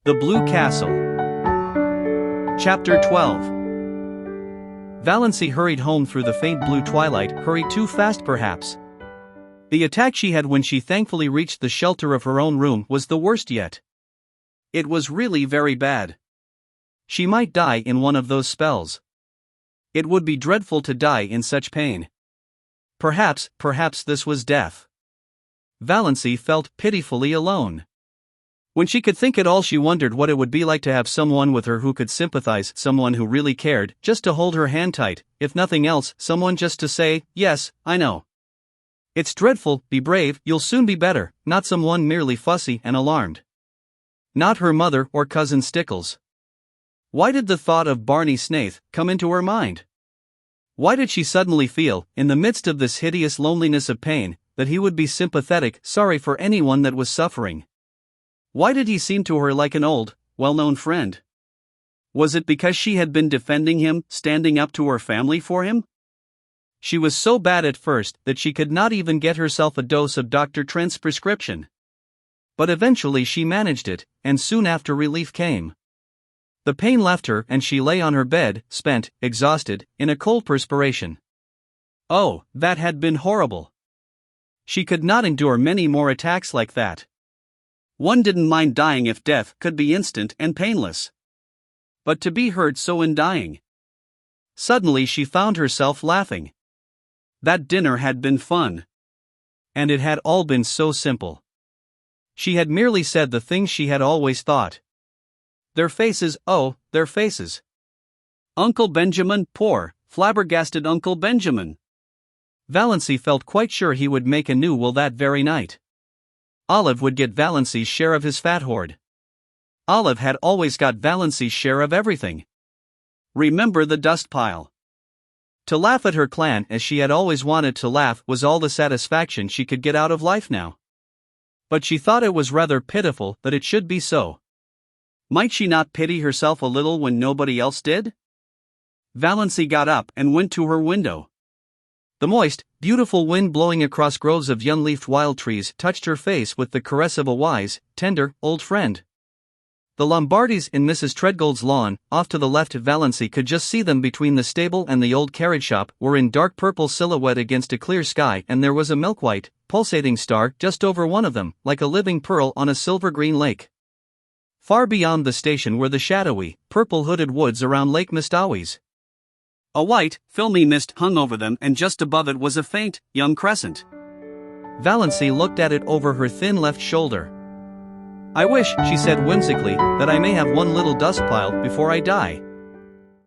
The Blue Castle. Chapter 12. Valancy hurried home through the faint blue twilight, hurried too fast perhaps. The attack she had when she thankfully reached the shelter of her own room was the worst yet. It was really very bad. She might die in one of those spells. It would be dreadful to die in such pain. Perhaps this was death. Valancy felt pitifully alone. When she could think it all, she wondered what it would be like to have someone with her who could sympathize, someone who really cared, just to hold her hand tight, if nothing else, someone just to say, "Yes, I know. It's dreadful, be brave, you'll soon be better," not someone merely fussy and alarmed. Not her mother or cousin Stickles. Why did the thought of Barney Snaith come into her mind? Why did she suddenly feel, in the midst of this hideous loneliness of pain, that he would be sympathetic, sorry for anyone that was suffering? Why did he seem to her like an old, well-known friend? Was it because she had been defending him, standing up to her family for him? She was so bad at first that she could not even get herself a dose of Dr. Trent's prescription. But eventually she managed it, and soon after relief came. The pain left her and she lay on her bed, spent, exhausted, in a cold perspiration. Oh, that had been horrible. She could not endure many more attacks like that. One didn't mind dying if death could be instant and painless. But to be hurt so in dying. Suddenly she found herself laughing. That dinner had been fun. And it had all been so simple. She had merely said the things she had always thought. Their faces, oh, their faces. Uncle Benjamin, poor, flabbergasted Uncle Benjamin. Valancy felt quite sure he would make a new will that very night. Olive would get Valancy's share of his fat hoard. Olive had always got Valancy's share of everything. Remember the dust pile. To laugh at her clan as she had always wanted to laugh was all the satisfaction she could get out of life now. But she thought it was rather pitiful that it should be so. Might she not pity herself a little when nobody else did? Valancy got up and went to her window. The moist, beautiful wind blowing across groves of young-leafed wild trees touched her face with the caress of a wise, tender, old friend. The Lombardis in Mrs. Treadgold's lawn, off to the left, Valancy could just see them between the stable and the old carriage shop, were in dark purple silhouette against a clear sky, and there was a milk-white, pulsating star just over one of them, like a living pearl on a silver-green lake. Far beyond the station were the shadowy, purple-hooded woods around Lake Mistawis. A white, filmy mist hung over them, and just above it was a faint, young crescent. Valancy looked at it over her thin left shoulder. "I wish," she said whimsically, "that I may have one little dust pile before I die."